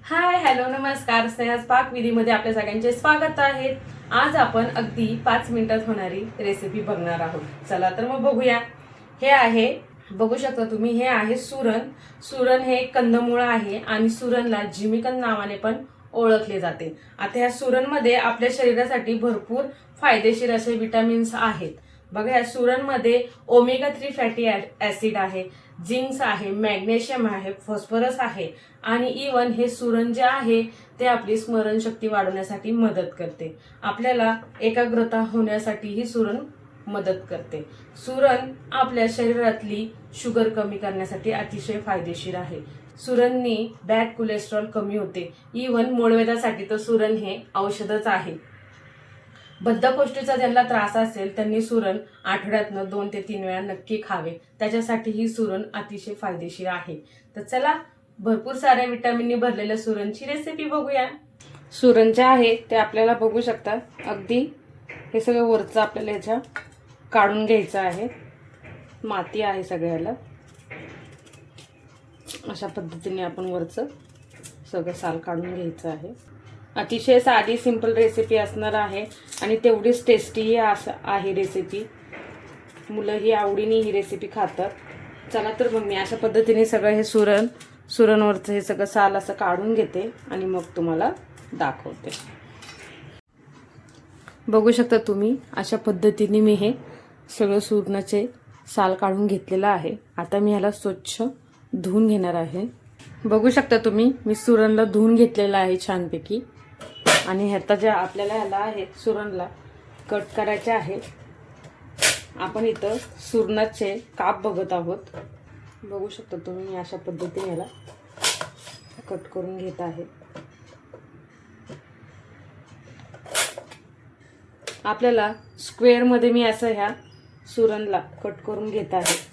Hi hello नमस्कार. स्नेहाज पाक विधीमध्ये आपल्या सगळ्यांचे स्वागत आहे. आज आपण अगदी 5 मिनिटात होणारी रेसिपी बघणार आहोत. चला तर मग बघूया. हे आहे, बघू शकता तुम्ही, हे आहे सुरण. सुरण हे कंदमुळ आहे आणि सुरणला जिमीकंद नावाने पण ओळखले जाते. आता ह्या सुरणमध्ये आपल्या शरीरासाठी भरपूर फायदेशीर असे विटामिन्स आहेत. बघा, या सुरणमध्ये ओमेगा 3 फॅटी ऍसिड आहे, झिंक आहे, मॅग्नेशियम आहे, फॉस्फरस आहे आणि इवन हे सुरण जे आहे ते आपली स्मरणशक्ती वाढवण्यासाठी मदत करते. आपल्याला एकाग्रता होण्यासाठी ही सुरण मदत करते. सुरण आपल्या शरीरातली शुगर कमी करण्यासाठी अतिशय फायदेशीर आहे. सुरणनी बॅड कोलेस्ट्रॉल कमी होते. इवन मूळव्याधासाठी तर सुरण हे औषधच आहे. बद्धकोष्ठीचा ज्यांना त्रास असेल त्यांनी सुरण आठवड्यातनं 2 ते 3 वेळा नक्की खावे. त्याच्यासाठी ही सुरण अतिशय फायदेशीर आहे. तर चला, भरपूर साऱ्या विटामिननी भरलेल्या सुरणची रेसिपी बघूया. सुरण जे आहे ते आपल्याला बघू शकता, अगदी हे सगळं वरचं आपल्याला ह्याच्या काढून घ्यायचं आहे. माती आहे सगळ्याला. अशा पद्धतीने आपण वरचं सगळं साल काढून घ्यायचं आहे. अतिशय साधी सिंपल रेसिपी असणार आहे आणि तेवढीच टेस्टी आहे रेसिपी. मुलंही आवडीने ही रेसिपी खातात. चला तर मग मी अशा पद्धतीने सगळं हे सुरणवरचं हे सगळं साल असं काढून घेते आणि मग तुम्हाला दाखवते. बघू शकता तुम्ही, अशा पद्धतीने मी हे सगळं सुरणाचे साल काढून घेतलेलं आहे. आता मी ह्याला स्वच्छ धुवून घेणार आहे. बघू शकता तुम्ही, मी सुरणला धुवून घेतलेलं आहे छानपैकी. आणि ह्याचा ज्या आपल्याला ह्याला आहे सुरणला कट करायचे आहे. आपण इथं सुरणाचे काप बघत आहोत. बघू शकता तुम्ही, मी अशा पद्धतीने ह्याला कट करून घेत आहे. आपल्याला स्क्वेअरमध्ये मी असं ह्या सुरणला कट करून घेत आहे.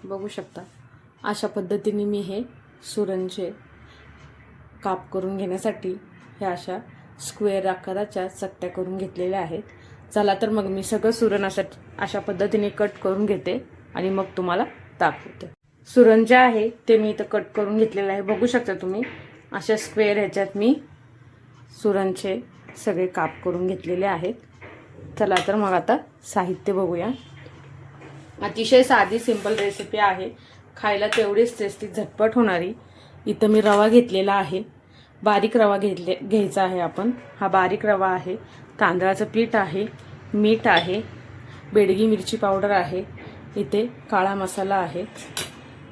बघू शकता, अशा पद्धतीने मी हे सुरणचे काप करून घेण्यासाठी ह्या अशा स्क्वेअर आकाराच्या चकत्या करून घेतलेल्या आहेत. चला तर मग मी सगळं सुरण अशा पद्धतीने कट करून घेते आणि मग तुम्हाला दाखवते. सुरण जे आहे ते मी इथं कट करून घेतलेलं आहे. बघू शकता तुम्ही, अशा स्क्वेअर ह्याच्यात मी सुरणचे सगळे काप करून घेतलेले आहेत. चला तर मग आता साहित्य बघूया. अतिशय साधी सिंपल रेसिपी आहे, खायला तेवढीच टेस्टी झटपट होणारी. इथं मी रवा घेतलेला आहे. बारीक रवा घ्यायचा आहे आपण. हा बारीक रवा आहे. तांदळाचं पीठ आहे, मीठ आहे, बेडगी मिरची पावडर आहे, इथे काळा मसाला आहे.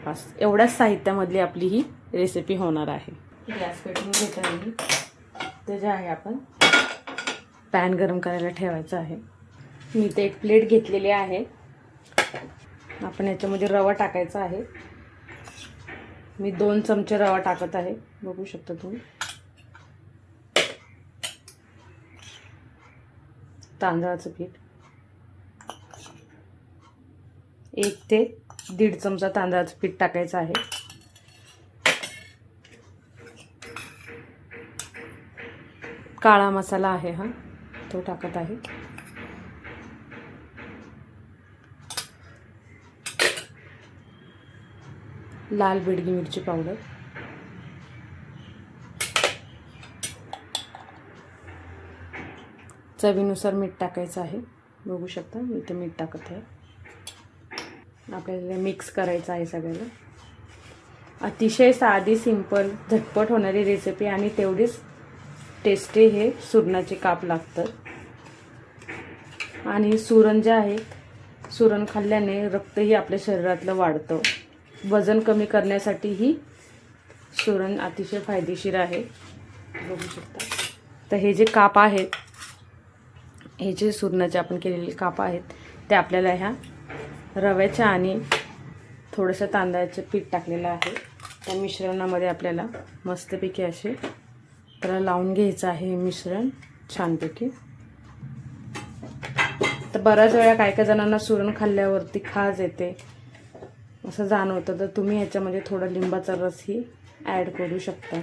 बस एवढ्याच साहित्यामधली आपली ही रेसिपी होणार आहे. गॅस पेटवून घेत आहे मी. ते जे आहे आपण पॅन गरम करायला ठेवायचं आहे. मी इथे एक प्लेट घेतलेली आहे. आपण याच्यामध्ये रवा टाकायचा आहे. मी 2 चमचे रवा टाकत आहे. बघू शकता तुम्ही. तांदळाचं पीठ 1 ते 1.5 चमचा तांदळाचं पीठ टाकायचं आहे. काळा मसाला आहे हा, तो टाकत आहे. लाल बेडगी मिरची पावडर, चवीनुसार मीठ टाकायचं आहे. बघू शकता मी इथे मीठ टाकत आहे. आपल्याला मिक्स करायचं आहे सगळ्याला. अतिशय साधी सिंपल झटपट होणारी रेसिपी आणि तेवढीच टेस्टी हे सुरणाचे काप लागतात. आणि सुरण जे आहे, सुरण खाल्ल्याने रक्तही आपल्या शरीरातलं वाढतं. वजन कमी करण्यासाठी ही सुरण अतिशय फायदेशीर आहे. बघू शकता. तर हे जे काप आहेत, हे जे सुरणाचे आपण केलेले काप आहेत, ते आपल्याला ह्या रव्याच्या आणि थोडंसं तांदळाचं पीठ टाकलेलं आहे त्या मिश्रणामध्ये आपल्याला मस्तपैकी असे त्याला लावून घ्यायचं आहे. हे मिश्रण छानपैकी. तर बऱ्याच वेळा काही जणांना सुरण खाल्ल्यावरती खाज येते असं जाणवतं, तर तुम्ही ह्याच्यामध्ये थोडा लिंबाचा रसही ॲड करू शकता.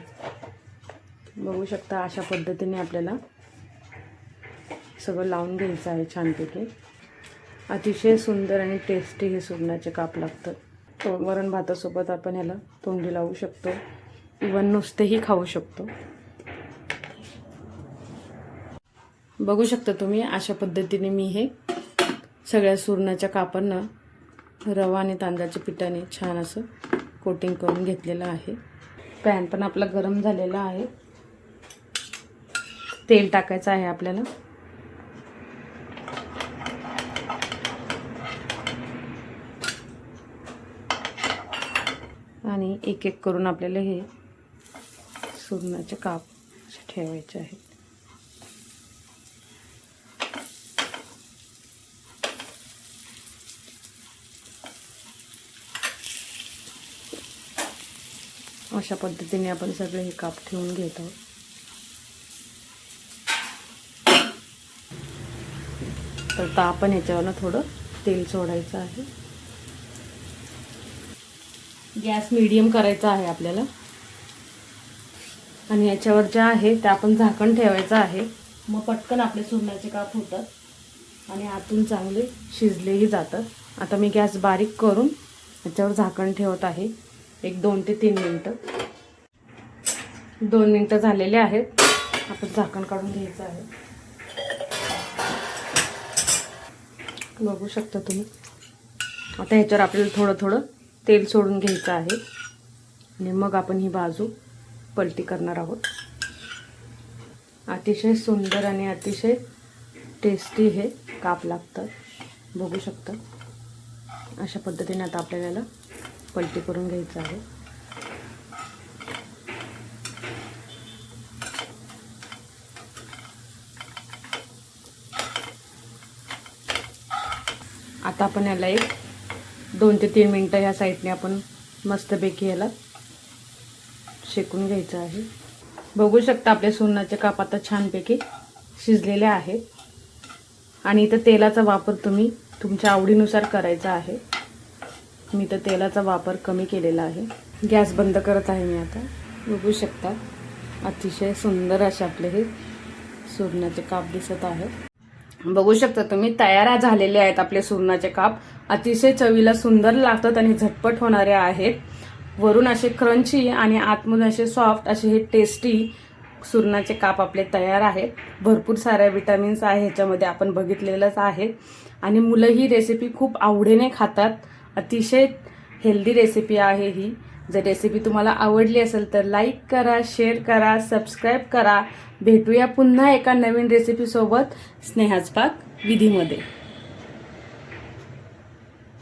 बघू शकता, अशा पद्धतीने आपल्याला सगळं लावून घ्यायचं आहे छानपैकी. अतिशय सुंदर आणि टेस्टी हे सुरणाचे काप लागतात. वरण भातासोबत आपण ह्याला तोंडी लावू शकतो, इवन नुसतेही खाऊ शकतो. बघू शकता तुम्ही, अशा पद्धतीने मी हे सगळ्या सुरणाच्या कापांना रवा आणि तांदळाच्या पिठाने छान असं कोटिंग करून घेतलेलं आहे. पॅन पण आपला गरम झालेला आहे. तेल टाकायचं आहे आपल्याला. आणि एक एक करून आपल्याला हे सुरणाचे काप ठेवायचे आहेत. अशा पद्धतीने आपण सगळे हे काप ठेवून घेत आहोत. तर आपण ह्याच्यावरनं थोडं तेल सोडायचं आहे. गॅस मीडियम करायचा आहे आपल्याला. आणि याच्यावर जे आहे ते आपण झाकण ठेवायचं आहे. मग पटकन आपले सुरणाचे काप होतात आणि आतून चांगले शिजलेही जातात. आता मी गॅस बारीक करून याच्यावर झाकण ठेवत आहे. एक 2 ते 3 मिनटं. 2 मिनटं झालेले आहेत. आपण झाकण काढून घ्यायचं आहे. बघू शकता तुम्ही. आता ह्याच्यावर आपल्याला थोडं थोडं तेल सोडून घ्यायचं आहे आणि मग आपण ही बाजू पलटी करणार आहोत. अतिशय सुंदर आणि अतिशय टेस्टी हे काप लागतात. बघू शकता. अशा पद्धतीने आता आपल्याला याला पलटी करून घ्यायचं आहे. आता आपण याला एक 2 ते 3 मिनटं ह्या साईडने आपण मस्तपैकी याला शेकून घ्यायचं आहे. बघू शकता आपले सुरणाचे काप आता छानपैकी शिजलेले आहेत. आणि इथं तेलाचा वापर तुम्ही तुमच्या आवडीनुसार करायचा आहे. मी तर तेलाचा वापर कमी केलेला आहे. गॅस बंद करत आहे मी आता. बघू शकता अतिशय सुंदर असे आपले हे सुरणाचे काप दिसत आहेत. बघू शकता तुम्ही, तयार झालेले आहेत आपले सुरणाचे काप. अतिशय चवीला सुंदर लागतात आणि झटपट होणारे आहेत. वरून असे क्रंची आणि आतमधून असे सॉफ्ट असे हे टेस्टी सुरणाचे काप आपले तयार आहेत. भरपूर साऱ्या विटामिन्स आहे ह्याच्यामध्ये, आपण बघितलेलंच आहे. आणि मुलं ही रेसिपी खूप आवडीने खातात. अतिशय हेल्दी रेसिपी आहे ही. जर रेसिपी तुम्हाला आवडली असेल तर लाईक करा, शेअर करा, सबस्क्राईब करा. भेटूया पुन्हा एका नवीन रेसिपीसोबत स्नेहाच पाक विधीमध्ये.